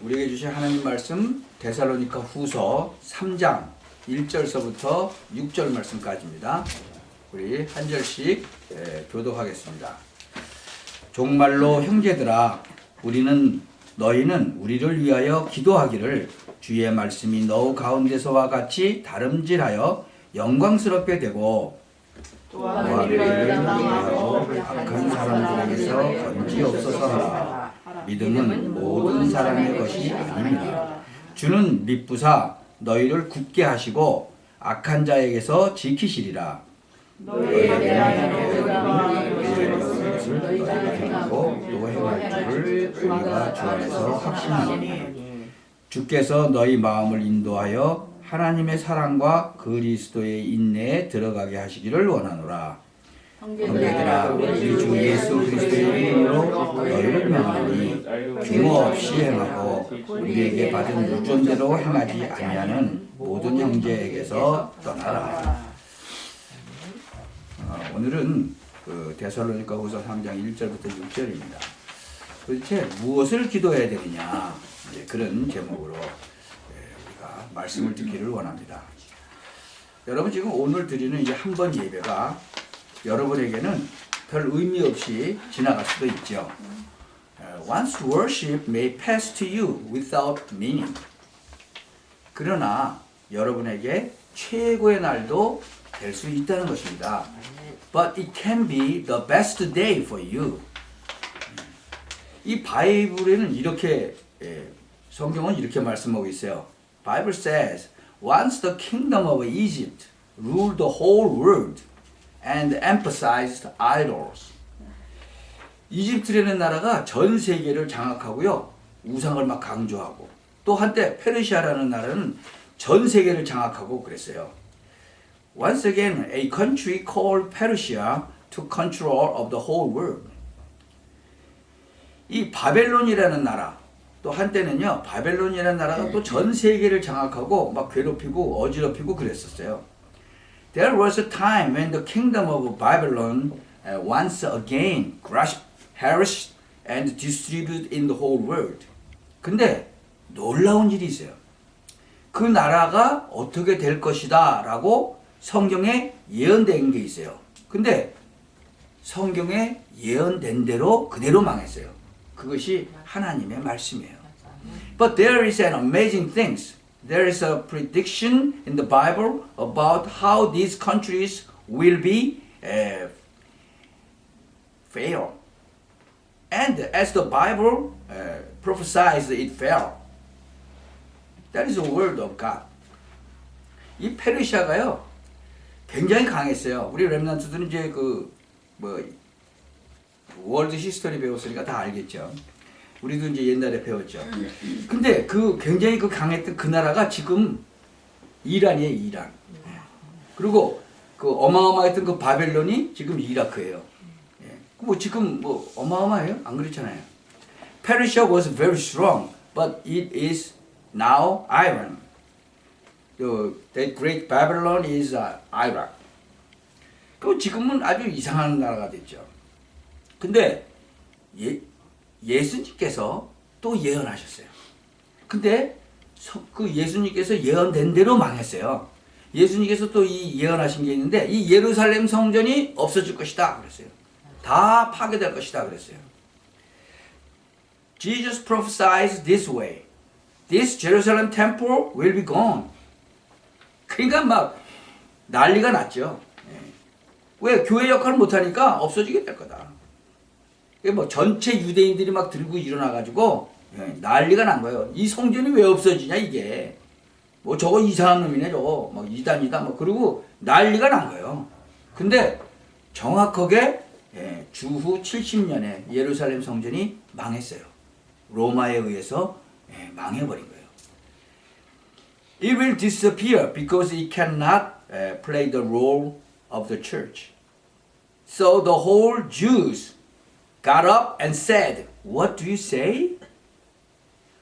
우리에게 주신 하나님 말씀 데살로니가 후서 3장 1절서부터 6절 말씀까지입니다. 우리 한 절씩 교독하겠습니다. 종말로 형제들아, 너희는 우리를 위하여 기도하기를 주의 말씀이 너희 가운데서와 같이 다름질하여 영광스럽게 되고 또한 우리를 위하여 악한 사람들에게서 건지옵소서 하라. 믿음은 모든 사람의 것이 아닙니다. 주는 믿부사 너희를 굳게 하시고 악한 자에게서 지키시리라. 너희에 대하여 것을 너희가 행하고 또 행할 줄을 우리가 주 안에서 확신하노니 주께서 너희 마음을 인도하여 하나님의 사랑과 그리스도의 인내에 들어가게 하시기를 원하노라. 형제들아, 우리 주 예수 그리스도의 이름으로 너희를 명하노니 규모 없이 행하고 우리에게 받은 유전대로 행하지 아니하는 모든 형제에게서 떠나라. 오늘은 데살로니가 후서 3장 1절부터 6절입니다. 도대체 무엇을 기도해야 되느냐, 그런 제목으로 우리가 말씀을 듣기를 원합니다. 여러분, 지금 오늘 드리는 이 한 번 예배가 여러분에게는 별 의미 없이 지나갈 수도 있죠. One's worship may pass to you without meaning. 그러나 여러분에게 최고의 날도 될 수 있다는 것입니다. But it can be the best day for you. 이 바이블에는 이렇게, 성경은 이렇게 말씀하고 있어요. Bible says, once the kingdom of Egypt ruled the whole world and emphasized idols. 이집트라는 나라가 전 세계를 장악하고요, 우상을 막 강조하고, 또 한때 페르시아라는 나라는 전 세계를 장악하고 그랬어요. Once again, a country called Persia took control of the whole world. 이 바벨론이라는 나라, 또 한때는요, 바벨론이라는 나라가 또 전 세계를 장악하고 막 괴롭히고 어지럽히고 그랬었어요. There was a time when the kingdom of Babylon once again grasped, harassed, and distributed in the whole world. 근데 놀라운 일이 있어요. 그 나라가 어떻게 될 것이다 라고 성경에 예언된 게 있어요. 근데 성경에 예언된 대로 그대로 망했어요. 그것이 하나님의 말씀이에요. But there is an amazing thing. There is a prediction in the Bible about how these countries will be fail. And as the Bible prophesies, it fell. That is the word of God. 이 페르시아가요, 굉장히 강했어요. 우리 렘넌트들은 이제 월드 히스토리 배웠으니까 다 알겠죠. 우리도 이제 옛날에 배웠죠. 근데 굉장히 강했던 그 나라가 지금 이란이에요, 이란. 그리고 어마어마했던 그 바벨론이 지금 이라크예요. 지금 어마어마해요? 안 그렇잖아요. Persia was very strong, but it is now Iran. That great Babylon is Iraq. 지금은 아주 이상한 나라가 됐죠. 근데 예수님께서 또 예언하셨어요. 근데 그 예수님께서 예언된 대로 망했어요. 예수님께서 또 이 예언하신 게 있는데, 이 예루살렘 성전이 없어질 것이다 그랬어요. 다 파괴될 것이다 그랬어요. Jesus prophesied this way. This Jerusalem temple will be gone. 그러니까 막 난리가 났죠. 왜? 교회 역할을 못하니까 없어지게 될 거다. 전체 유대인들이 막 들고 일어나가지고 난리가 난 거예요. 이 성전이 왜 없어지냐, 이게. 저거 이상한 놈이네, 저거. 이단이다. 그리고 난리가 난 거예요. 근데 정확하게 주후 70년에 예루살렘 성전이 망했어요. 로마에 의해서 망해버린 거예요. It will disappear because it cannot play the role of the church. So the whole Jews got up and said, "What do you say?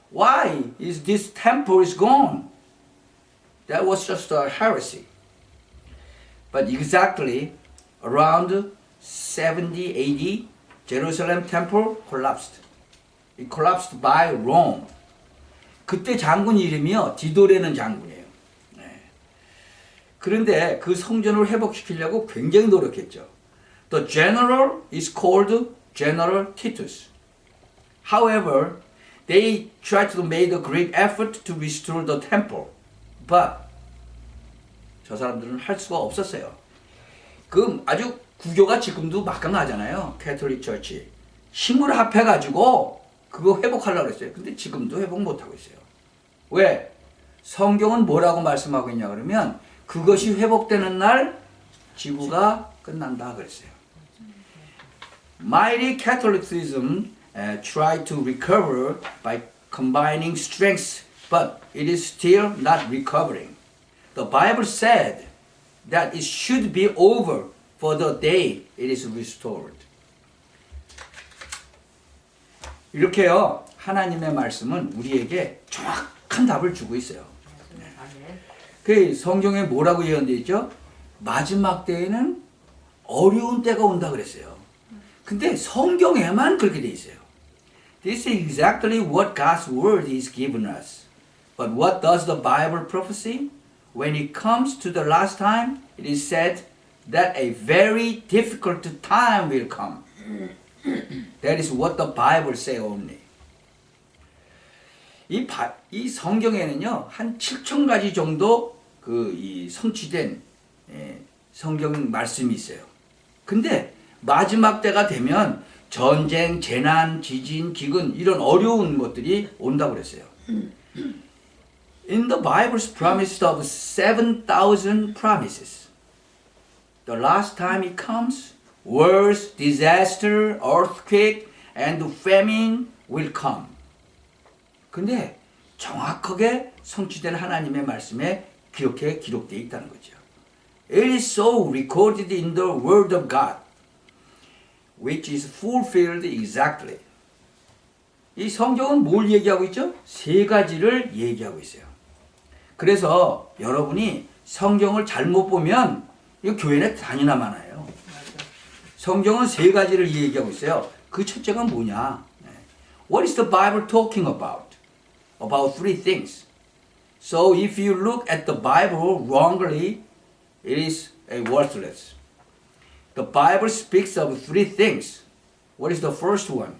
Why is this temple is gone?" That was just a heresy. But exactly around 70 AD, Jerusalem temple collapsed. It collapsed by Rome. 그때 장군 이름이요 디도라는 장군이에요. 네. 그런데 그 성전을 회복시키려고 굉장히 노력했죠. The general is called General Titus. However, they tried to make a great effort to restore the temple, but 저 사람들은 할 수가 없었어요. 그 아주 구조가 지금도 막강하잖아요. 캐톨릭 처치. 힘을 합해가지고 그거 회복하려고 했어요. 근데 지금도 회복 못하고 있어요. 왜? 성경은 뭐라고 말씀하고 있냐 그러면 그것이 회복되는 날 지구가 끝난다 그랬어요. Mighty Catholicism tried to recover by combining strengths, but it is still not recovering. The Bible said that it should be over for the day it is restored. 이렇게요, 하나님의 말씀은 우리에게 정확한 답을 주고 있어요. 네. 그 성경에 뭐라고 예언되어 있죠? 마지막 때에는 어려운 때가 온다 그랬어요. 근데 성경에만 그렇게 돼 있어요. This is exactly what God's word is given us. But what does the Bible prophesy? When it comes to the last time, it is said that a very difficult time will come. That is what the Bible says only. 이 성경에는요, 한 7,000가지 정도 이 성취된 성경 말씀이 있어요. 근데 마지막 때가 되면 전쟁, 재난, 지진, 기근 이런 어려운 것들이 온다고 그랬어요. In the Bible's promise of 7,000 promises, the last time it comes, wars, disaster, earthquake, and famine will come. 근데 정확하게 성취된 하나님의 말씀에 그렇게 기록되어 있다는 거죠. It is so recorded in the Word of God, which is fulfilled exactly. 이 성경은 뭘 얘기하고 있죠? 세 가지를 얘기하고 있어요. 그래서 여러분이 성경을 잘못 보면 이거 교회 내 다니나 마나요. 성경은 세 가지를 얘기하고 있어요. 그 첫째가 뭐냐? What is the Bible talking about? About three things. So if you look at the Bible wrongly, it is worthless. The Bible speaks of three things. What is the first one?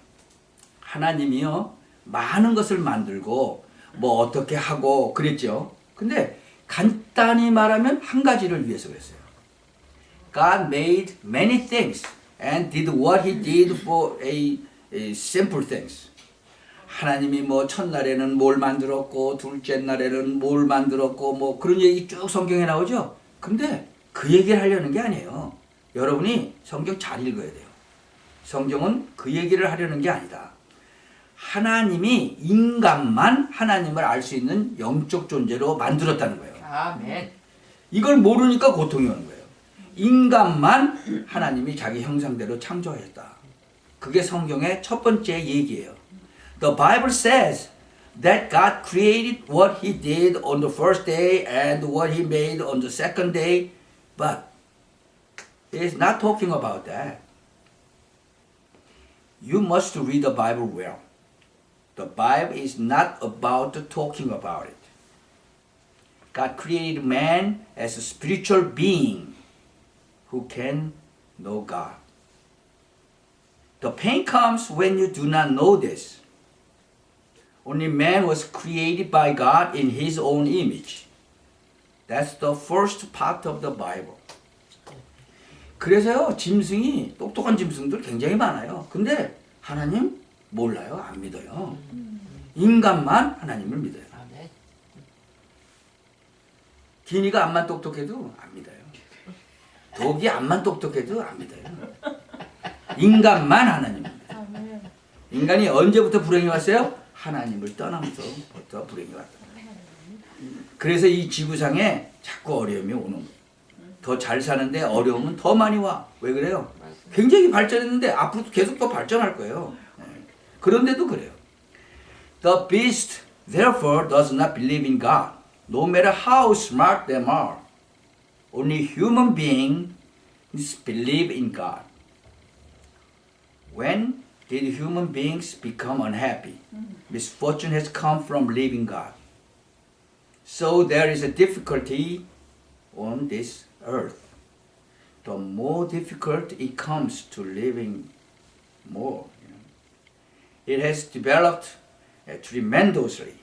하나님이요, 많은 것을 만들고 뭐 어떻게 하고 그랬죠. 근데 간단히 말하면 한 가지를 위해서 그랬어요. God made many things and did what he did for a simple things. 하나님이 뭐 첫날에는 뭘 만들었고 둘째 날에는 뭘 만들었고 뭐 그런 얘기 쭉 성경에 나오죠. 근데 그 얘기를 하려는 게 아니에요. 여러분이 성경 잘 읽어야 돼요. 성경은 그 얘기를 하려는 게 아니다. 하나님이 인간만 하나님을 알 수 있는 영적 존재로 만들었다는 거예요. 아멘. 이걸 모르니까 고통이 오는 거예요. 인간만 하나님이 자기 형상대로 창조하였다. 그게 성경의 첫 번째 얘기예요. The Bible says that God created what he did on the first day and what he made on the second day, but it's not talking about that. You must read the Bible well. The Bible is not about talking about it. God created man as a spiritual being who can know God. The pain comes when you do not know this. Only man was created by God in his own image. That's the first part of the Bible. 그래서요, 짐승이, 똑똑한 짐승들 굉장히 많아요. 근데 하나님 몰라요, 안 믿어요. 인간만 하나님을 믿어요. 기니가 암만 똑똑해도 안 믿어요. 독이 암만 똑똑해도 안 믿어요. 인간만 하나님을 믿어요. 인간이 언제부터 불행이 왔어요? 하나님을 떠나면서부터 불행이 왔다. 그래서 이 지구상에 자꾸 어려움이 오는 거예요. 더 잘 사는데 어려움은 더 많이 와. 왜 그래요? 굉장히 발전했는데 앞으로도 계속 더 발전할 거예요. 그런데도 그래요. The beast therefore does not believe in God, no matter how smart they are. Only human beings believe in God. When did human beings become unhappy. Misfortune has come from leaving God. So there is a difficulty on this earth. The more difficult it comes to living more. It has developed tremendously.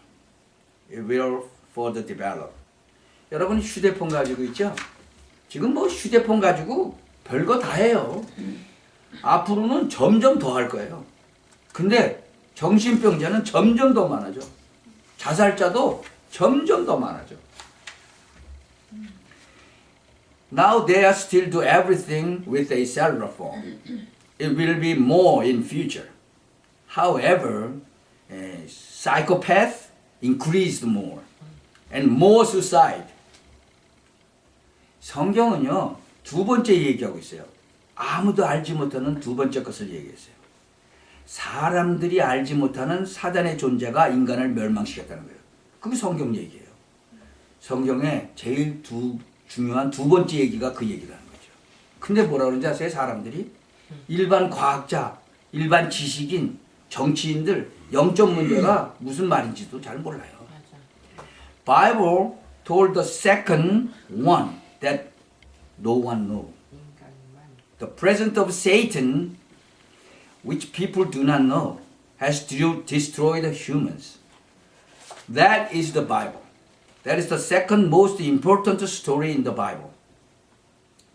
It will further develop. 여러분 휴대폰 가지고 있죠? 지금 뭐 휴대폰 가지고 별거 다 해요. 앞으로는 점점 더 할 거예요. 근데 정신병자는 점점 더 많아져. 자살자도 점점 더 많아져. Now they are still do everything with a cellular phone. It will be more in future. However, psychopath increased more and more suicide. 성경은요, 두 번째 얘기하고 있어요. 아무도 알지 못하는 두 번째 것을 얘기했어요. 사람들이 알지 못하는 사단의 존재가 인간을 멸망시켰다는 거예요. 그게 성경 얘기예요. 성경의 제일 중요한 두 번째 얘기가 그 얘기라는 거죠. 근데 뭐라 그러는지 아세요? 사람들이 일반 과학자, 일반 지식인, 정치인들 영적 문제가 무슨 말인지도 잘 몰라요. Bible told the second one that no one knows. The presence of Satan, which people do not know, has destroyed humans. That is the Bible. That is the second most important story in the Bible.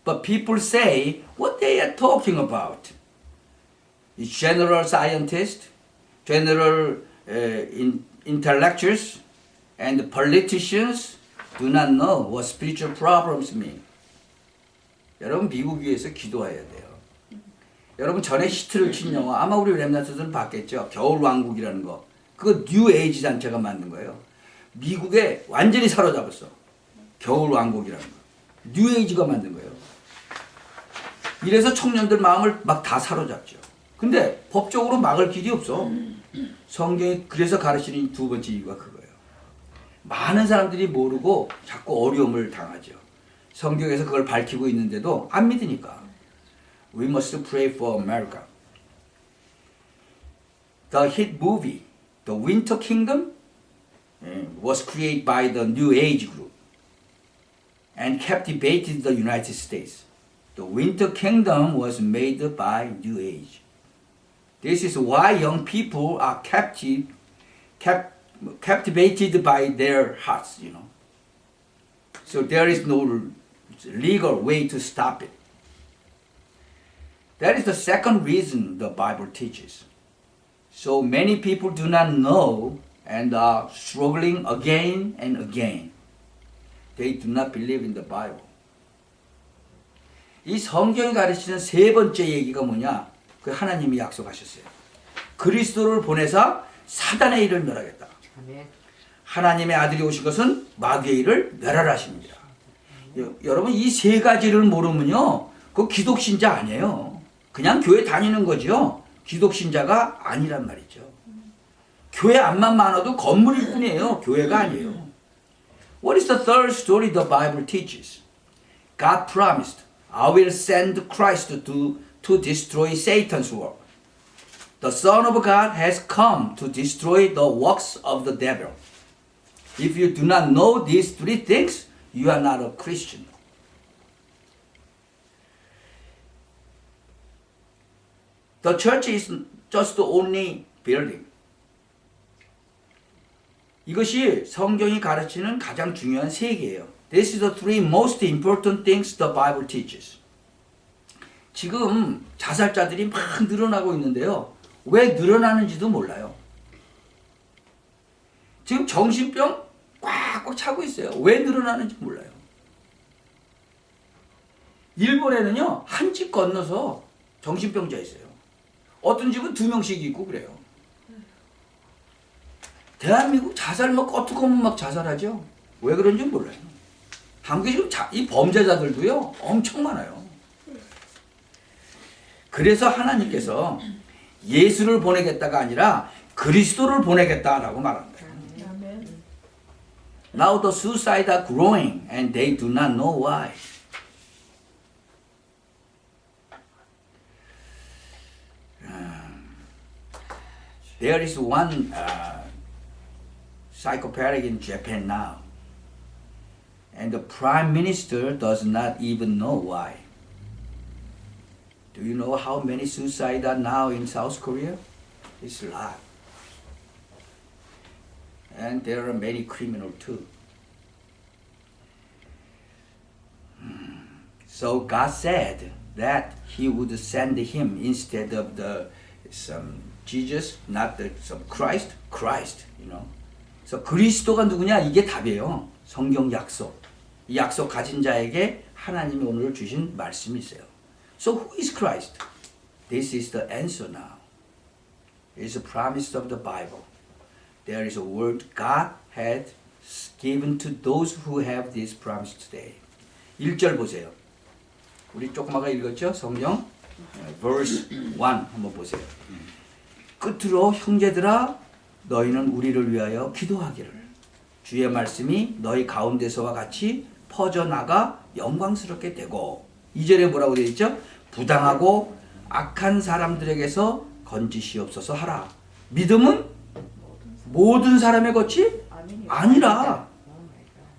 But people say what they are talking about. It's general scientists, general intellectuals, and politicians do not know what spiritual problems mean. 여러분 미국 위해서 기도해야 돼요. 여러분 전에 히트를 친 영화 아마 우리 렘넌트들은 봤겠죠. 겨울왕국이라는 거. 그거 뉴 에이지 단체가 만든 거예요. 미국에 완전히 사로잡았어. 겨울왕국이라는 거. 뉴 에이지가 만든 거예요. 이래서 청년들 마음을 막 다 사로잡죠. 근데 법적으로 막을 길이 없어. 성경이 그래서 가르치는 두 번째 이유가 그거예요. 많은 사람들이 모르고 자꾸 어려움을 당하죠. 성경에서 그걸 밝히고 있는데도 안 믿으니까. We must pray for America. The hit movie, The Winter Kingdom, was created by the New Age group and captivated the United States. The Winter Kingdom was made by New Age. This is why young people are captivated by their hearts, you know. So there is no legal way to stop it. That is the second reason the Bible teaches. So many people do not know and are struggling again and again. They do not believe in the Bible. 이 성경이 가르치는 세 번째 얘기가 뭐냐? 그 하나님이 약속하셨어요. 그리스도를 보내사 사단의 일을 멸하겠다. 하나님의 아들이 오신 것은 마귀의 일을 멸하라십니다. 여러분 이 세 가지를 모르면요, 그 기독신자 아니에요. 그냥 교회 다니는 거죠. 기독신자가 아니란 말이죠. 교회 앞만 많아도 건물일 뿐이에요. 교회가 아니에요. What is the third story the Bible teaches? God promised, I will send Christ to destroy Satan's work. The Son of God has come to destroy the works of the devil. If you do not know these three things, you are not a Christian. The church is just the only building. 이것이 성경이 가르치는 가장 중요한 세 개예요. This is the three most important things the Bible teaches. 지금 자살자들이 막 늘어나고 있는데요. 왜 늘어나는지도 몰라요. 지금 정신병 꽉꽉 차고 있어요. 왜 늘어나는지 몰라요. 일본에는요, 한 집 건너서 정신병자 있어요. 어떤 집은 2명씩 있고 그래요. 대한민국 자살 막 어떻게보면 막 자살하죠. 왜 그런지 몰라요. 한국에 지금 이 범죄자들도요 엄청 많아요. 그래서 하나님께서 예수를 보내겠다가 아니라 그리스도를 보내겠다라고 말합니다. Now the suicides are growing and they do not know why. There is one psychopathic in Japan now. And the prime minister does not even know why. Do you know how many suicides are now in South Korea? It's a lot. And there are many criminals too. So God said that He would send him instead of some Jesus, not some Christ, you know. 그래서 그리스도가 누구냐? 이게 답이에요. 성경 약속. 이 약속 가진 자에게 하나님이 오늘 주신 말씀이 있어요. So who is Christ? This is the answer now. It is a promise of the Bible. There is a word God had given to those who have this promise today. 1절 보세요. 우리 조금 아까 읽었죠? 성경 verse 1 한번 보세요. 끝으로 형제들아 너희는 우리를 위하여 기도하기를 주의 말씀이 너희 가운데서와 같이 퍼져나가 영광스럽게 되고 2절에 뭐라고 되어 있죠? 부당하고 악한 사람들에게서 건지시옵소서 하라. 믿음은 모든 사람의 것이 아니라.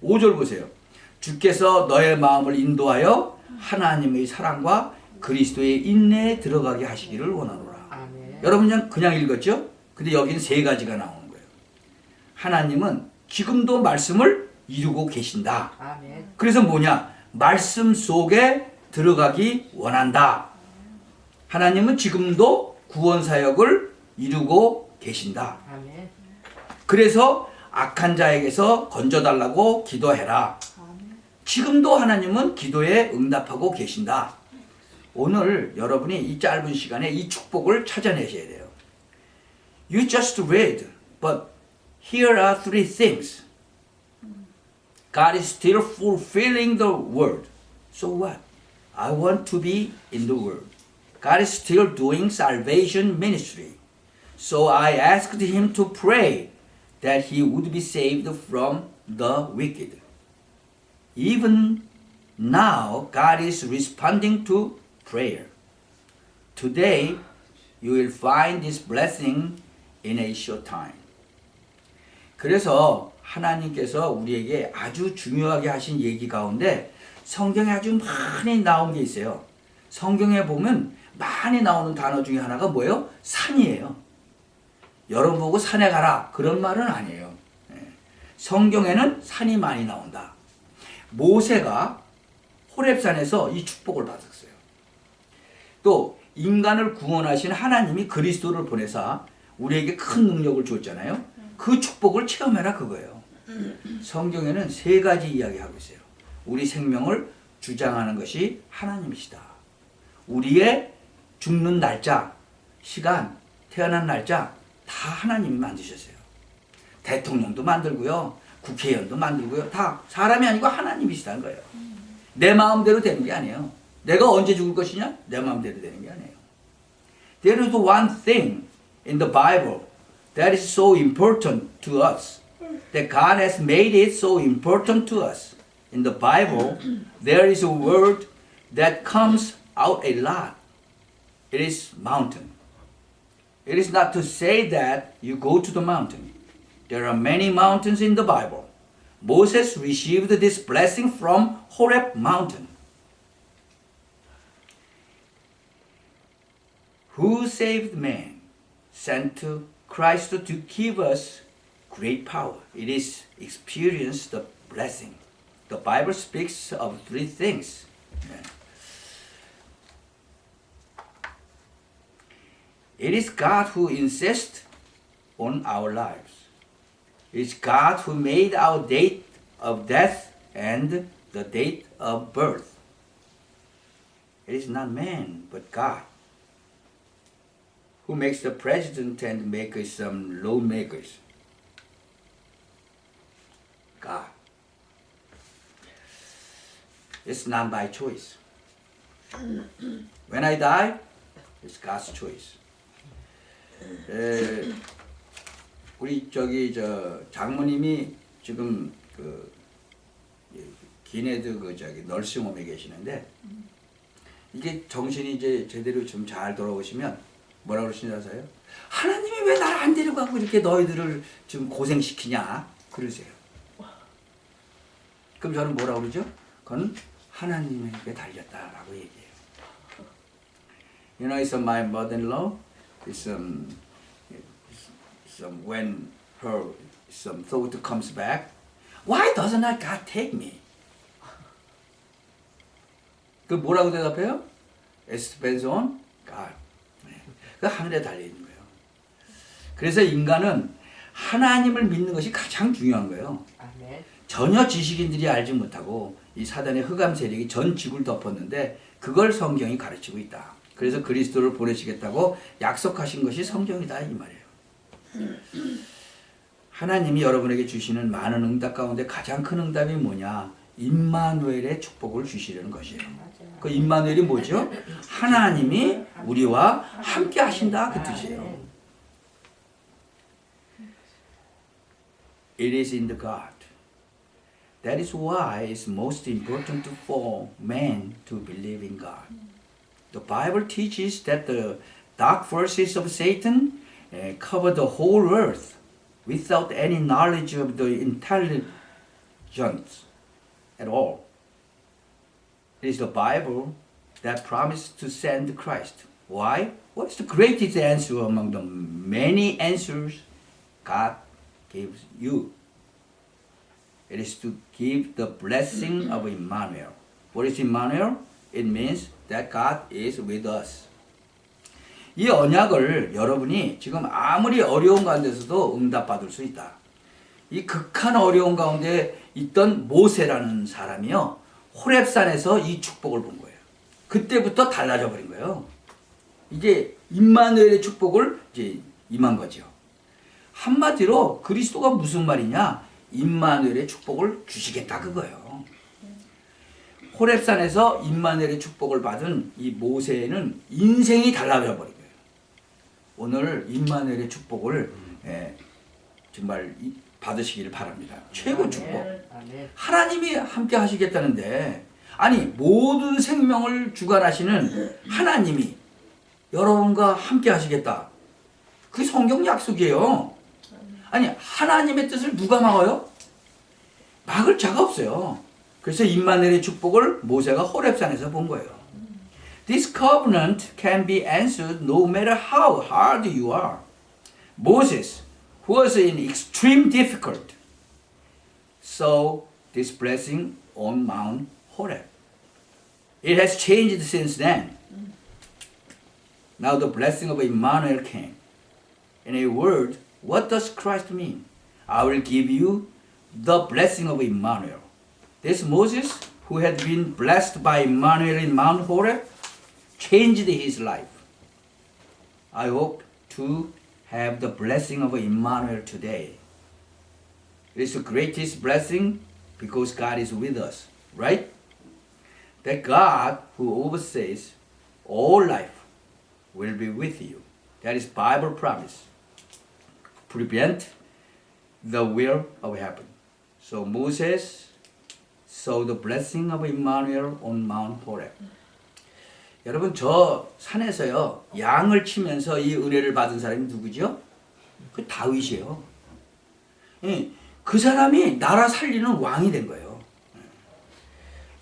5절 보세요. 주께서 너의 마음을 인도하여 하나님의 사랑과 그리스도의 인내에 들어가게 하시기를 원하노라. 여러분 그냥 읽었죠? 근데 여기는 세 가지가 나오는 거예요. 하나님은 지금도 말씀을 이루고 계신다. 그래서 뭐냐? 말씀 속에 들어가기 원한다. 하나님은 지금도 구원 사역을 이루고 계신다. 그래서 악한 자에게서 건져달라고 기도해라. 지금도 하나님은 기도에 응답하고 계신다. 오늘 여러분이 이 짧은 시간에 이 축복을 찾아내셔야 돼요. You just read, but here are three things. God is still fulfilling the word. So what? I want to be in the word. God is still doing salvation ministry. So I asked him to pray that he would be saved from the wicked. Even now, God is responding to prayer. Today, you will find this blessing in a short time. 그래서 하나님께서 우리에게 아주 중요하게 하신 얘기 가운데 성경에 아주 많이 나온 게 있어요. 성경에 보면 많이 나오는 단어 중에 하나가 뭐예요? 산이에요. 여러분 보고 산에 가라 그런 말은 아니에요. 성경에는 산이 많이 나온다. 모세가 호렙산에서 이 축복을 받았어요. 또 인간을 구원하신 하나님이 그리스도를 보내사 우리에게 큰 능력을 줬잖아요. 그 축복을 체험해라 그거예요. 성경에는 세 가지 이야기하고 있어요. 우리 생명을 주장하는 것이 하나님이시다. 우리의 죽는 날짜, 시간, 태어난 날짜 다 하나님이 만드셨어요. 대통령도 만들고요. 국회의원도 만들고요. 다 사람이 아니고 하나님이시다는 거예요. 내 마음대로 되는 게 아니에요. 내가 언제 죽을 것이냐? 내 마음대로 되는 게 아니에요. There is one thing in the Bible that is so important to us. That God has made it so important to us. In the Bible, there is a word that comes out a lot. It is mountain. It is not to say that you go to the mountain. There are many mountains in the Bible. Moses received this blessing from Horeb mountain. Who saved man, sent to Christ to give us great power. It is experience the blessing. The Bible speaks of three things. It is God who insists on our lives. It is God who made our date of death and the date of birth. It is not man, but God, who makes the president and makes some lawmakers. God. It's not my choice. When I die, it's God's choice. 우리 장모님이 지금 기네드 널싱홈에 계시는데 이게 정신이 이제 제대로 좀 잘 돌아오시면 뭐라고 그러시는지 아세요? 하나님이 왜 나를 안 데려가고 이렇게 너희들을 지금 고생시키냐 그러세요. 그럼 저는 뭐라고 그러죠? 그건 하나님에게 달렸다라고 얘기해요. You know, it's my mother-in-law. It's when her thought comes back, why doesn't God take me? 그 뭐라고 대답해요? It depends on God. 그 하늘에 달려 있는 거예요. 그래서 인간은 하나님을 믿는 것이 가장 중요한 거예요. 아멘. 전혀 지식인들이 알지 못하고 이 사단의 흑암 세력이 전 지구를 덮었는데 그걸 성경이 가르치고 있다. 그래서 그리스도를 보내시겠다고 약속하신 것이 성경이다 이 말이에요. 하나님이 여러분에게 주시는 많은 응답 가운데 가장 큰 응답이 뭐냐? 임마누엘의 축복을 주시려는 것이에요. 그 임마누엘이 뭐죠? 하나님이 우리와 함께 하신다 그 뜻이에요. It is in the God. That is why it's most important for man to believe in God. The Bible teaches that the dark forces of Satan cover the whole earth without any knowledge of the intelligence at all. It is the Bible that promised to send Christ. Why? What is the greatest answer among the many answers God gives you? It is to give the blessing of Emmanuel. What is Emmanuel? It means that God is with us. 이 언약을 여러분이 지금 아무리 어려운 가운데서도 응답받을 수 있다. 이 극한 어려운 가운데 있던 모세라는 사람이요. 호렙산에서 이 축복을 본 거예요. 그때부터 달라져 버린 거예요. 이제 임마누엘의 축복을 이제 임한 거죠. 한마디로 그리스도가 무슨 말이냐? 임마누엘의 축복을 주시겠다 그거예요. 호렙산에서 임마누엘의 축복을 받은 이 모세는 인생이 달라져 버린 거예요. 오늘 임마누엘의 축복을 정말 받으시기를 바랍니다. 최고 축복. 하나님이 함께 하시겠다는데 아니 모든 생명을 주관하시는 하나님이 여러분과 함께 하시겠다. 그게 성경 약속이에요. 아니 하나님의 뜻을 누가 막아요? 막을 자가 없어요. 그래서 임마누엘의 축복을 모세가 호렙산에서 본 거예요. This covenant can be answered no matter how hard you are. Moses, who was in extreme difficulty, saw this blessing on Mount Horeb. It has changed since then. Now the blessing of Emmanuel came. In a word, what does Christ mean? I will give you the blessing of Emmanuel. This Moses, who had been blessed by Emmanuel in Mount Horeb, changed his life. I hope to have the blessing of Emmanuel today. It is the greatest blessing because God is with us, right? That God who oversees all life will be with you. That is Bible promise. Prevent the will of heaven. So Moses saw the blessing of Emmanuel on Mount Horeb. 여러분 저 산에서요 양을 치면서 이 은혜를 받은 사람이 누구죠? 그 다윗이에요. 그 사람이 나라 살리는 왕이 된 거예요.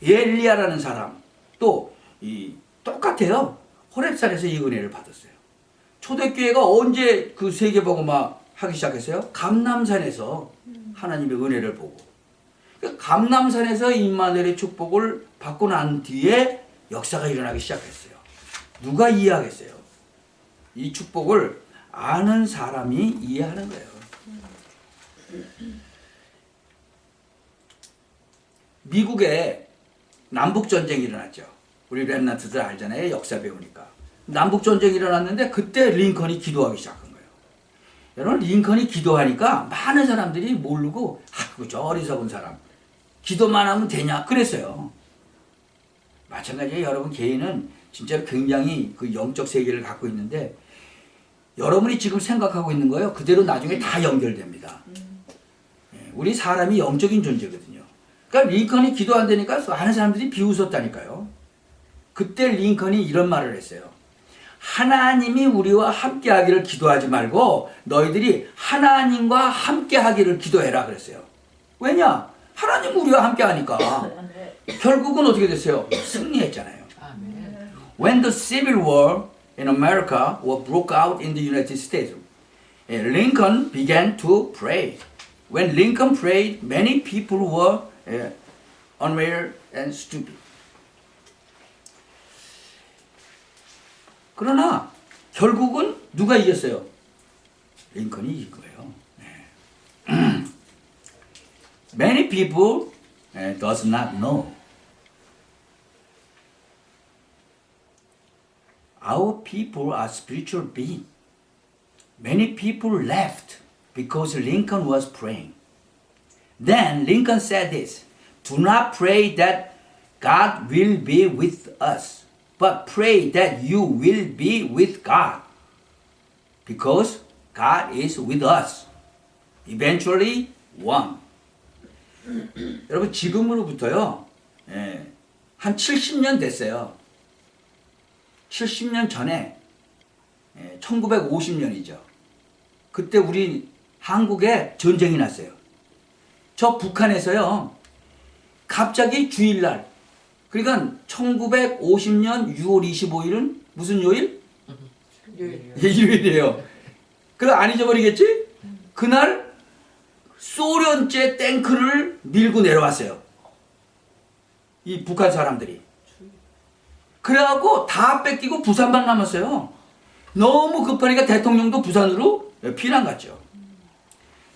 엘리야라는 사람 또 똑같아요. 호렙산에서 이 은혜를 받았어요. 초대교회가 언제 그 세계복음화 하기 시작했어요? 감람산에서 하나님의 은혜를 보고 감람산에서 임마누엘의 축복을 받고 난 뒤에 역사가 일어나기 시작했어요. 누가 이해하겠어요? 이 축복을 아는 사람이 이해하는 거예요. 미국에 남북전쟁이 일어났죠. 우리 랩런트들 알잖아요. 역사 배우니까. 남북전쟁이 일어났는데 그때 링컨이 기도하기 시작한 거예요. 여러분 링컨이 기도하니까 많은 사람들이 모르고 저 어리석은 사람 기도만 하면 되냐 그랬어요. 마찬가지로 여러분 개인은 진짜로 굉장히 그 영적 세계를 갖고 있는데 여러분이 지금 생각하고 있는 거예요. 그대로 나중에 다 연결됩니다. 우리 사람이 영적인 존재거든요. 그러니까 링컨이 기도 안 되니까 많은 사람들이 비웃었다니까요. 그때 링컨이 이런 말을 했어요. 하나님이 우리와 함께 하기를 기도하지 말고 너희들이 하나님과 함께 하기를 기도해라 그랬어요. 왜냐? 하나님 우리와 함께 하니까. 결국은 어떻게 됐어요? 승리했잖아요. When the Civil War in America broke out in the United States, Lincoln began to pray. When Lincoln prayed, many people were unaware and stupid. 그러나 결국은 누가 이겼어요? 링컨이 이긴 거예요. 네. Many people does not know. Our people are spiritual beings. Many people left because Lincoln was praying. Then Lincoln said this, do not pray that God will be with us, but pray that you will be with God, because God is with us. Eventually won. 여러분 지금으로부터요, 한 70년 됐어요. 70년 전에 1950년이죠. 그때 우리 한국에 전쟁이 났어요. 저 북한에서요, 갑자기 주일날, 그러니까 1950년 6월 25일은 무슨 요일? 일요일이에요. 그거 안 잊어버리겠지? 그날 소련제 탱크를 밀고 내려왔어요. 이 북한 사람들이. 그래갖고 다 뺏기고 부산만 남았어요. 너무 급하니까 대통령도 부산으로 피난 갔죠.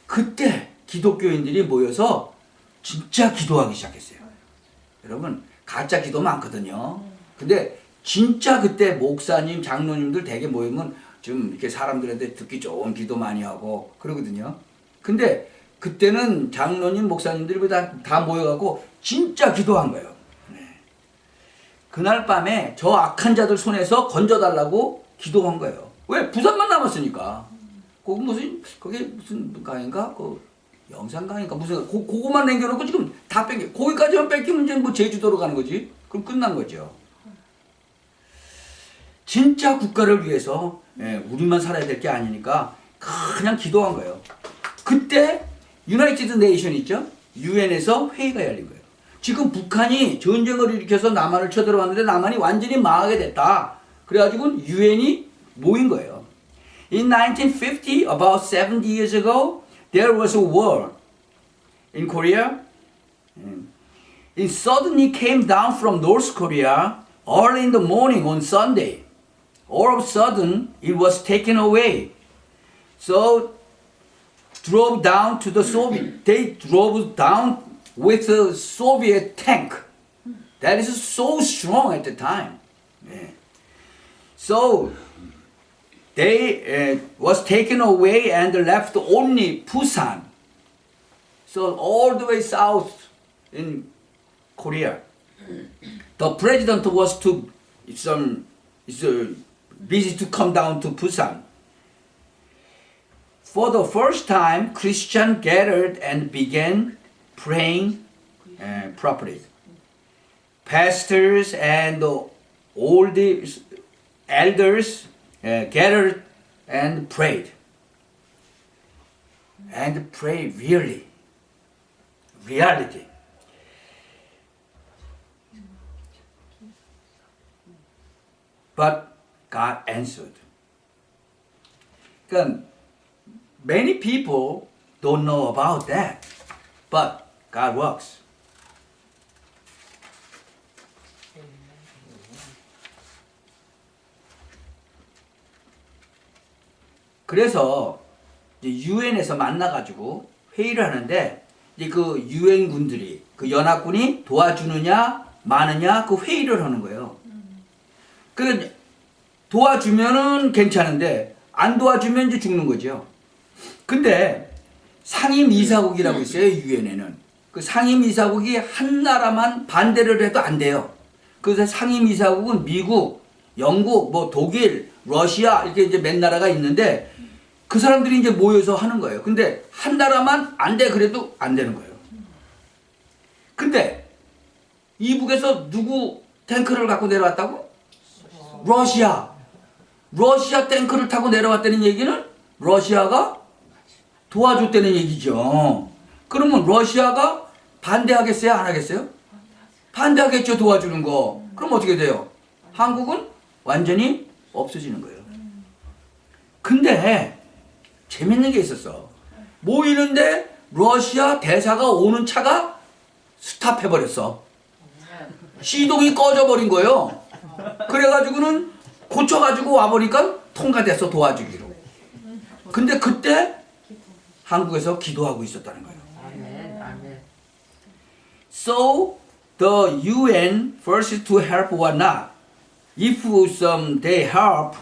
그때 기독교인들이 모여서 진짜 기도하기 시작했어요. 여러분 가짜 기도 많거든요. 근데 진짜 그때 목사님, 장로님들 대개 모이면 좀 이렇게 사람들한테 듣기 좋은 기도 많이 하고 그러거든요. 근데 그때는 장로님, 목사님들이 다 모여갖고 진짜 기도한 거예요. 그날 밤에 저 악한 자들 손에서 건져달라고 기도한 거예요. 왜? 부산만 남았으니까. 거기 무슨 강인가? 그 영산 강인가? 무슨 그거만 남겨놓고 지금 다 뺏겨. 거기까지만 뺏기면 이제 뭐 제주도로 가는 거지. 그럼 끝난 거죠. 진짜 국가를 위해서 우리만 살아야 될 게 아니니까 그냥 기도한 거예요. 그때 유나이티드 네이션 있죠? 유엔에서 회의가 열린 거예요. 지금 북한이 전쟁을 일으켜서 남한을 쳐들어왔는데 남한이 완전히 망하게 됐다. 그래가지고 유엔이 모인 거예요. In 1950, about 70 years ago, there was a war in Korea. It suddenly came down from North Korea early in the morning on Sunday. All of a sudden, it was taken away. So, drove down to the Soviet. They drove down with a Soviet tank that is so strong at the time. So they was taken away and left only Busan. So all the way south in Korea. The president was busy to come down to Busan. For the first time, Christians gathered and began praying properly. Pastors and all the elders gathered and prayed. And prayed really. Reality. But God answered. Many people don't know about that. But God works. 그래서 유엔에서 만나가지고 회의를 하는데 이제 그 유엔군들이 그 연합군이 도와주느냐 마느냐 그 회의를 하는 거예요. 그 도와주면은 괜찮은데 안 도와주면 이제 죽는 거죠. 근데 상임이사국이라고 있어요. 유엔에는 그 상임이사국이 한 나라만 반대를 해도 안 돼요. 그래서 상임이사국은 미국, 영국, 뭐 독일, 러시아 이렇게 이제 몇 나라가 있는데 그 사람들이 이제 모여서 하는 거예요. 근데 한 나라만 안 돼 그래도 안 되는 거예요. 근데 이북에서 누구 탱크를 갖고 내려왔다고? 러시아. 러시아 탱크를 타고 내려왔다는 얘기는 러시아가 도와줬다는 얘기죠. 그러면 러시아가 반대하겠어요? 안 하겠어요? 반대하겠죠, 도와주는 거. 그럼 어떻게 돼요? 한국은 완전히 없어지는 거예요. 근데 재밌는 게 있었어. 모이는데 러시아 대사가 오는 차가 스탑해버렸어. 시동이 꺼져버린 거예요. 그래가지고는 고쳐가지고 와보니까 통과됐어, 도와주기로. 근데 그때 한국에서 기도하고 있었다는 거예요. So the UN first to help or not. If some they help,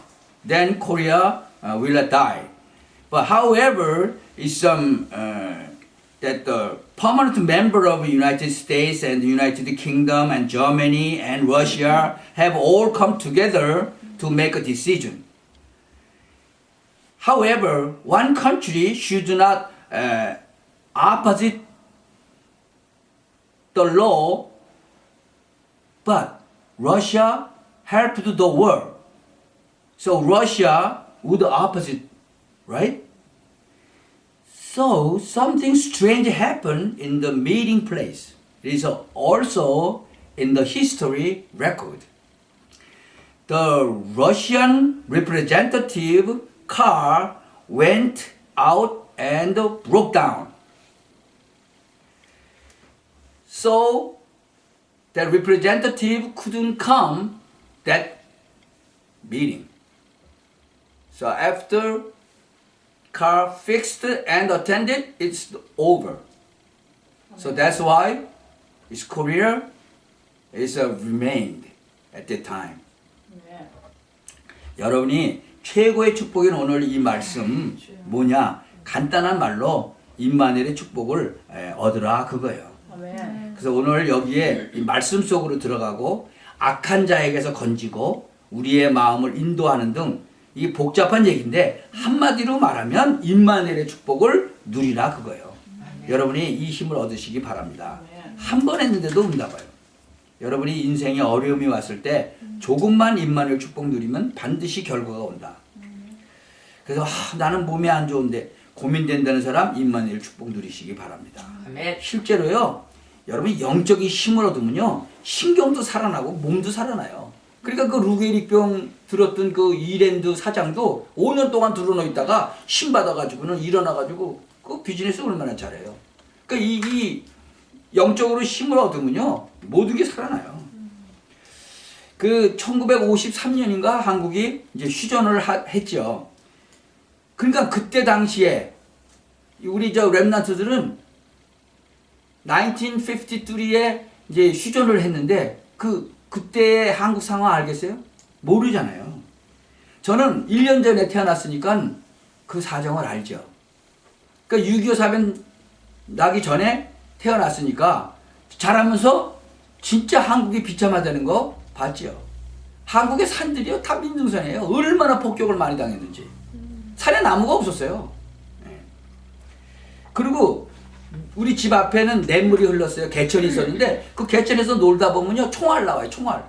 then Korea will die. But however, is that the permanent member of the United States and the United Kingdom and Germany and Russia have all come together to make a decision. However, one country should not opposite the law, but Russia helped the world. So Russia would opposite, right? So something strange happened in the meeting place. It is also in the history record. The Russian representative car went out and broke down. So the representative couldn't come that meeting. So after car fixed and attended, it's over. So that's why its Korea is remained at that time. 여러분이 최고의 축복인 오늘 이 말씀 뭐냐? 간단한 말로 임마누엘의 축복을 얻으라 그거예요. 그래서 오늘 여기에 이 말씀 속으로 들어가고 악한 자에게서 건지고 우리의 마음을 인도하는 등 이 복잡한 얘기인데 한마디로 말하면 임마누엘의 축복을 누리라 그거예요. 여러분이 이 힘을 얻으시기 바랍니다. 한 번 했는데도 응답해요. 여러분이 인생에 어려움이 왔을 때 조금만 임마누엘 축복 누리면 반드시 결과가 온다. 그래서 나는 몸이 안 좋은데 고민된다는 사람 임마누엘 축복 누리시기 바랍니다. 실제로요. 여러분이 영적인 힘을 얻으면요. 신경도 살아나고 몸도 살아나요. 그러니까 그 루게릭병 들었던 그 이랜드 사장도 5년 동안 들어놓 있다가 신 받아가지고는 일어나가지고 그 비즈니스 얼마나 잘해요. 그러니까 이 영적으로 힘을 얻으면요. 모든 게 살아나요. 그 1953년인가 한국이 이제 휴전을 했죠. 그러니까 그때 당시에 우리 저 렘넌트들은 1953에 이제 휴전을 했는데 그때의 한국 상황 알겠어요? 모르잖아요. 저는 1년 전에 태어났으니까 그 사정을 알죠. 그러니까 6.25 사변 나기 전에 태어났으니까 자라면서 진짜 한국이 비참하다는 거 봤죠. 한국의 산들이요 다 민둥산이에요. 얼마나 폭격을 많이 당했는지. 산에 나무가 없었어요. 그리고 우리 집 앞에는 냇물이 흘렀어요. 개천이 있었는데 그 개천에서 놀다 보면요 총알 나와요. 총알.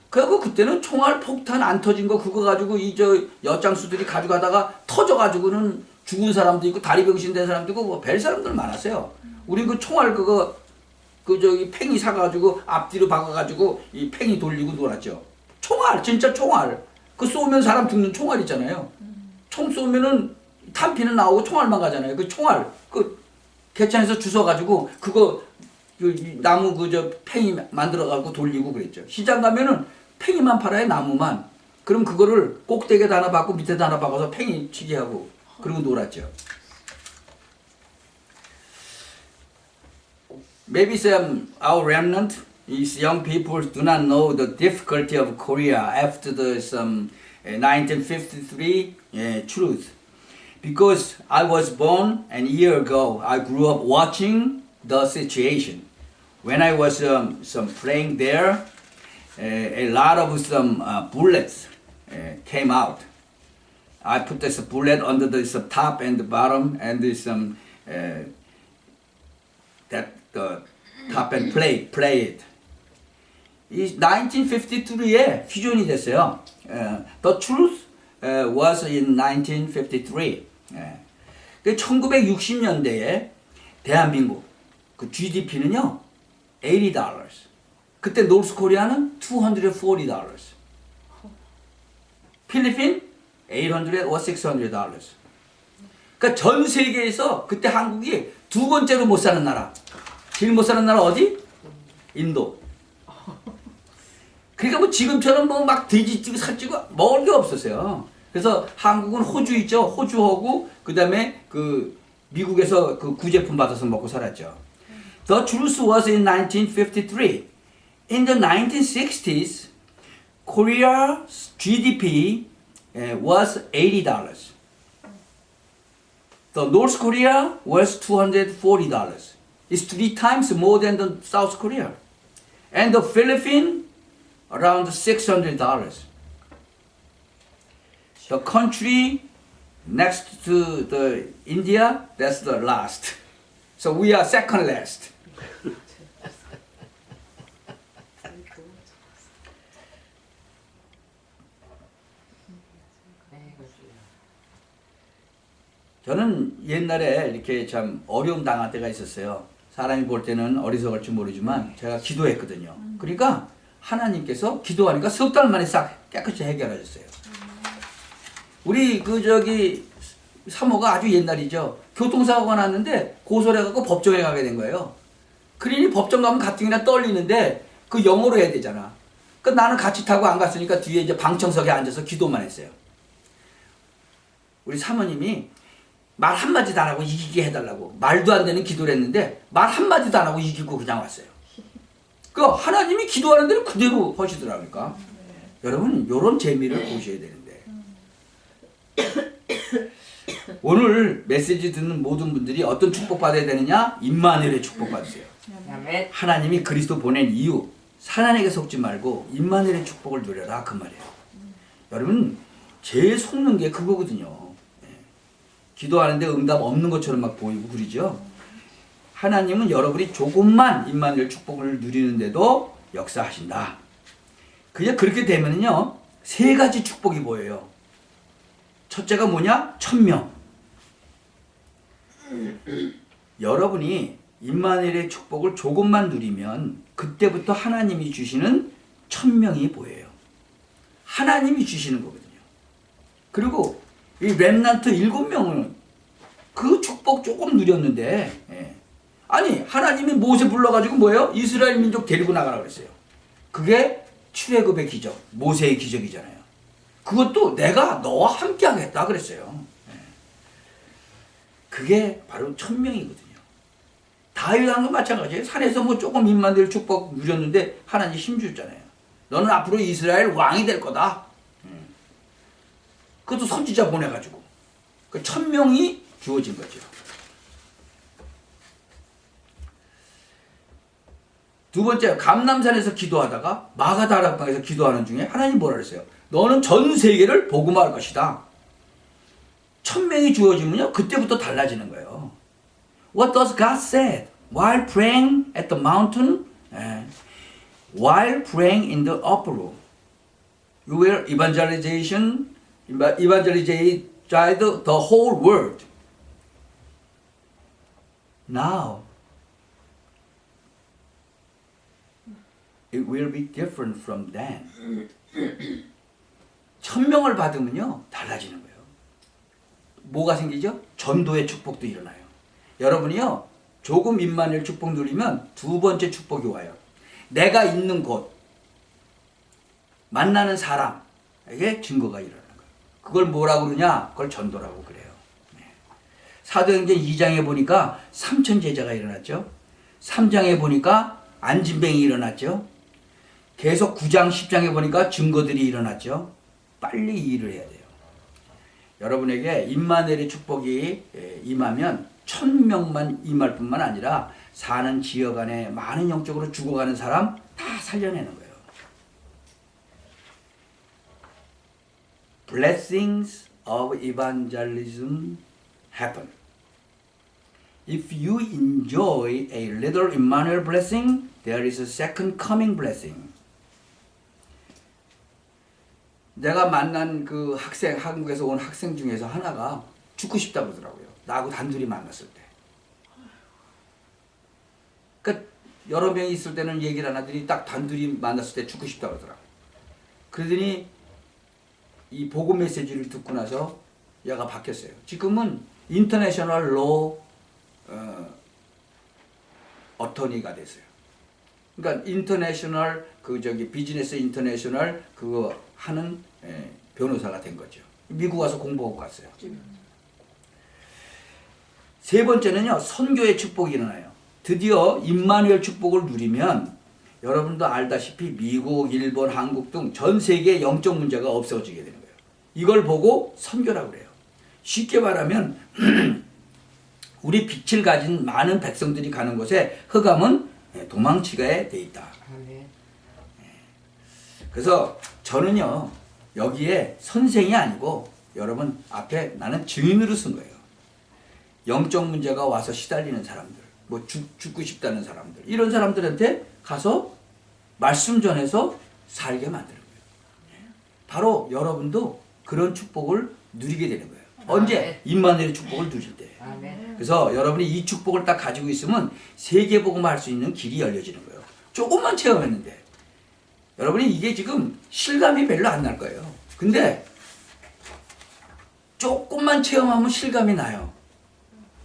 그리고 그때는 총알 폭탄 안 터진 거 그거 가지고 이 저 엿장수들이 가져가다가 터져가지고는 죽은 사람도 있고 다리 병신 된 사람도 있고 뭐 별 사람들 많았어요. 우리 그 총알 그 저기 팽이 사가지고 앞뒤로 박아가지고 이 팽이 돌리고 놀았죠. 총알 진짜 총알. 그 쏘면 사람 죽는 총알 있잖아요. 총 쏘면은 탄피는 나오고 총알만 가잖아요. 그 총알 그 개천에서 주워가지고 그거 그 나무 그 저 팽이 만들어가지고 돌리고 그랬죠. 시장 가면은 팽이만 팔아요. 나무만. 그럼 그거를 꼭대기에다 하나 박고 밑에다 하나 박아서 팽이 치게 하고 그리고 놀았죠. Maybe some our remnant is young people do not know the difficulty of Korea after the 1953 truth. Because I was born a year ago, I grew up watching the situation. When I was playing there, a lot of bullets came out. I put this bullet under the top and the bottom, and the top and play it. 이 1953에 퓨전이 됐어요. The truth was in 1953. 예. 1960년대에 대한민국 그 GDP는요 80달러. 그때 노스코리아는 240달러. 필리핀 800 or 600달러. 그러니까 전 세계에서 그때 한국이 두 번째로 못 사는 나라. 제일 못 사는 나라 어디? 인도. 그러니까 뭐 지금처럼 뭐 막 돼지찌고 살찌고 먹을 게 없었어요. 그래서 한국은 호주 있죠. 호주하고 그다음에 그 미국에서 그 구제품 받아서 먹고 살았죠. The truth was in 1953. In the 1960s, Korea's GDP was $80. The North Korea was $240. It's 3 times more than the South Korea. And the Philippines, around $600. The country next to the India, that's the last. So we are second last. 저는 옛날에 이렇게 참 어려움 당할 때가 있었어요. 사람이 볼 때는 어리석을지 모르지만 제가 기도했거든요. 그러니까 하나님께서 기도하니까 석 달 만에 싹 깨끗이 해결하셨어요. 우리 사모가 아주 옛날이죠. 교통사고가 났는데 고소를 해갖고 법정에 가게 된 거예요. 그러니 법정 가면 가뜩이나 떨리는데 그 영어로 해야 되잖아. 그러니까 나는 같이 타고 안 갔으니까 뒤에 이제 방청석에 앉아서 기도만 했어요. 우리 사모님이 말 한마디도 안 하고 이기게 해달라고 말도 안 되는 기도를 했는데 말 한마디도 안 하고 이기고 그냥 왔어요. 그 하나님이 기도하는 대로 그대로 하시더라고요. 여러분 이런 재미를 보셔야 되는데 오늘 메시지 듣는 모든 분들이 어떤 축복 받아야 되느냐? 임마누엘의 축복 받으세요. 하나님이 그리스도 보낸 이유 사단에게 속지 말고 임마누엘의 축복을 누려라 그 말이에요. 여러분 제일 속는 게 그거거든요. 기도하는데 응답 없는 것처럼 막 보이고 그러죠. 하나님은 여러분이 조금만 임마누엘 축복을 누리는데도 역사하신다. 그냥 그렇게 되면요 3가지 축복이 보여요. 첫째가 뭐냐? 1000명. 여러분이 임마누엘의 축복을 조금만 누리면 그때부터 하나님이 주시는 1000명이 보여요. 하나님이 주시는 거거든요. 그리고 이 렘넌트 7명은 그 축복 조금 누렸는데 아니 하나님이 모세 불러가지고 뭐예요? 이스라엘 민족 데리고 나가라 그랬어요. 그게 출애굽의 기적, 모세의 기적이잖아요. 그것도 내가 너와 함께 하겠다 그랬어요. 그게 바로 1000명이거든요. 다윗왕도 마찬가지예요. 산에서 뭐 조금 임마누엘 축복 누렸는데 하나님 힘 줬잖아요. 너는 앞으로 이스라엘 왕이 될 거다. 그것도 선지자 보내가지고 그 1000명이 주어진 거죠. 두 번째 감람산에서 기도하다가 마가다락방에서 기도하는 중에 하나님 뭐라 그랬어요? 너는 전 세계를 복음화할 것이다. 1000명이 주어지면요 그때부터 달라지는 거예요. What does God say? While praying at the mountain, while praying in the upper room, you will evangelize the whole world. Now, it will be different from then. 1000명을 받으면요 달라지는 거예요. 뭐가 생기죠? 전도의 축복도 일어나요. 여러분이요 조금 임마누엘 축복 누리면 두 번째 축복이 와요. 내가 있는 곳, 만나는 사람에게 증거가 일어나는 거예요. 그걸 뭐라고 그러냐? 그걸 전도라고 그래요. 사도행전 2장에 보니까 3000 제자가 일어났죠. 3장에 보니까 안진뱅이 일어났죠. 계속 9장 10장에 보니까 증거들이 일어났죠. 빨리 이 일을 해야 돼요. 여러분에게 임마누엘의 축복이 임하면 1000명만 임할 뿐만 아니라 사는 지역 안에 많은 영적으로 죽어가는 사람 다 살려내는 거예요. Blessings of evangelism happen. If you enjoy a little Emmanuel blessing, there is a second coming blessing. 내가 만난 그 학생, 한국에서 온 학생 중에서 하나가 죽고 싶다고 그러더라고요. 나하고 단둘이 만났을 때. 그러니까 여러 명이 있을 때는 얘기를 안 하더니 딱 단둘이 만났을 때 죽고 싶다고 그러더라고요. 그러더니 이 복음 메시지를 듣고 나서 얘가 바뀌었어요. 지금은 인터내셔널 로 어터니가 됐어요. 그러니까 인터내셔널 비즈니스 인터내셔널 그거 하는 변호사가 된 거죠. 미국 와서 공부하고 갔어요. 세 번째는요, 선교의 축복이 일어나요. 드디어 임마누엘 축복을 누리면 여러분도 알다시피 미국, 일본, 한국 등 전 세계의 영적 문제가 없어지게 되는 거예요. 이걸 보고 선교라고 그래요. 쉽게 말하면 우리 빛을 가진 많은 백성들이 가는 곳에 흑암은 도망치게 돼 있다. 그래서 저는요, 여기에 선생이 아니고 여러분 앞에 나는 증인으로 쓴 거예요. 영적 문제가 와서 시달리는 사람들, 뭐 죽고 싶다는 사람들, 이런 사람들한테 가서 말씀 전해서 살게 만드는 거예요. 바로 여러분도 그런 축복을 누리게 되는 거예요. 언제? 임마누엘의 축복을 누릴 때. 그래서 여러분이 이 축복을 딱 가지고 있으면 세계복음을 할 수 있는 길이 열려지는 거예요. 조금만 체험했는데 여러분이 이게 지금 실감이 별로 안 날 거예요. 근데 조금만 체험하면 실감이 나요.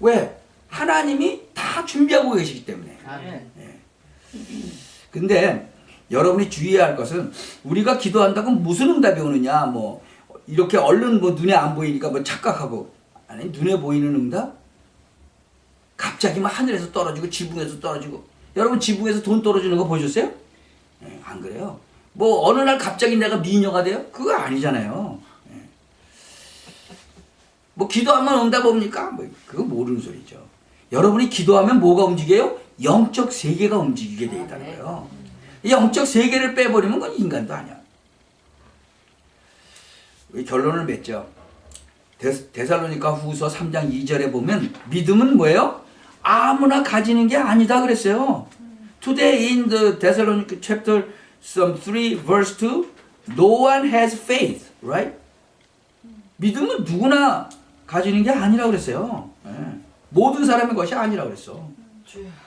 왜? 하나님이 다 준비하고 계시기 때문에. 근데 여러분이 주의해야 할 것은 우리가 기도한다고 무슨 응답이 오느냐, 뭐 이렇게 얼른 뭐 눈에 안 보이니까 뭐 착각하고, 아니 눈에 보이는 응답? 갑자기 막 하늘에서 떨어지고 지붕에서 떨어지고. 여러분 지붕에서 돈 떨어지는 거 보셨어요? 안 그래요. 뭐 어느 날 갑자기 내가 미녀가 돼요? 그거 아니잖아요. 뭐 기도하면 응답 옵니까? 뭐 그거 모르는 소리죠. 여러분이 기도하면 뭐가 움직여요? 영적 세계가 움직이게 돼 있다는 거예요. 영적 세계를 빼버리면 그건 인간도 아니야. 결론을 맺죠. 데살로니가 후서 3장 2절에 보면 믿음은 뭐예요? 아무나 가지는 게 아니다 그랬어요. Today in the Thessalonica chapter 3 verse 2, no one has faith, right? 믿음은 누구나 가지는 게 아니라고 그랬어요. 모든 사람의 것이 아니라고 그랬어.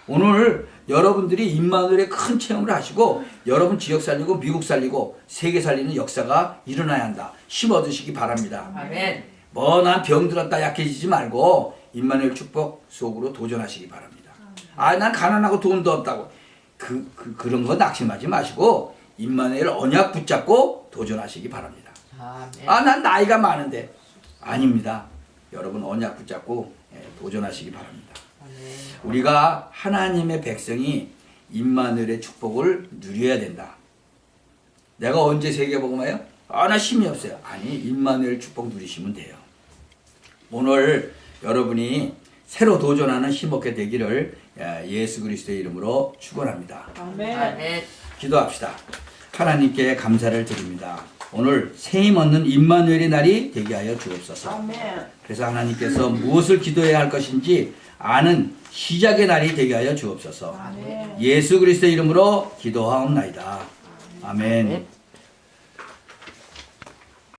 오늘 여러분들이 임마누엘의 큰 체험을 하시고 여러분 지역 살리고 미국 살리고 세계 살리는 역사가 일어나야 한다. 힘 얻으시기 바랍니다. 아멘. 뭐 난 병들었다 약해지지 말고 임마누엘 축복 속으로 도전하시기 바랍니다. 아, 난 가난하고 돈도 없다고 그런 거 낙심하지 마시고 임마누엘 언약 붙잡고 도전하시기 바랍니다. 아멘. 아, 난 나이가 많은데 아닙니다. 여러분 언약 붙잡고 도전하시기 바랍니다. 우리가 하나님의 백성이 임마누엘의 축복을 누려야 된다. 내가 언제 세계복음화요? 아, 나 힘이 없어요. 아니, 임마누엘 축복 누리시면 돼요. 오늘 여러분이 새로 도전하는 힘없게 되기를 예수 그리스도의 이름으로 축원합니다. 아멘. 아멘. 기도합시다. 하나님께 감사를 드립니다. 오늘 새 힘 얻는 임마누엘의 날이 되게 하여 주옵소서. 아멘. 그래서 하나님께서 무엇을 기도해야 할 것인지 아는 시작의 날이 되게 하여 주옵소서. 아멘. 예수 그리스도의 이름으로 기도하옵나이다. 아멘.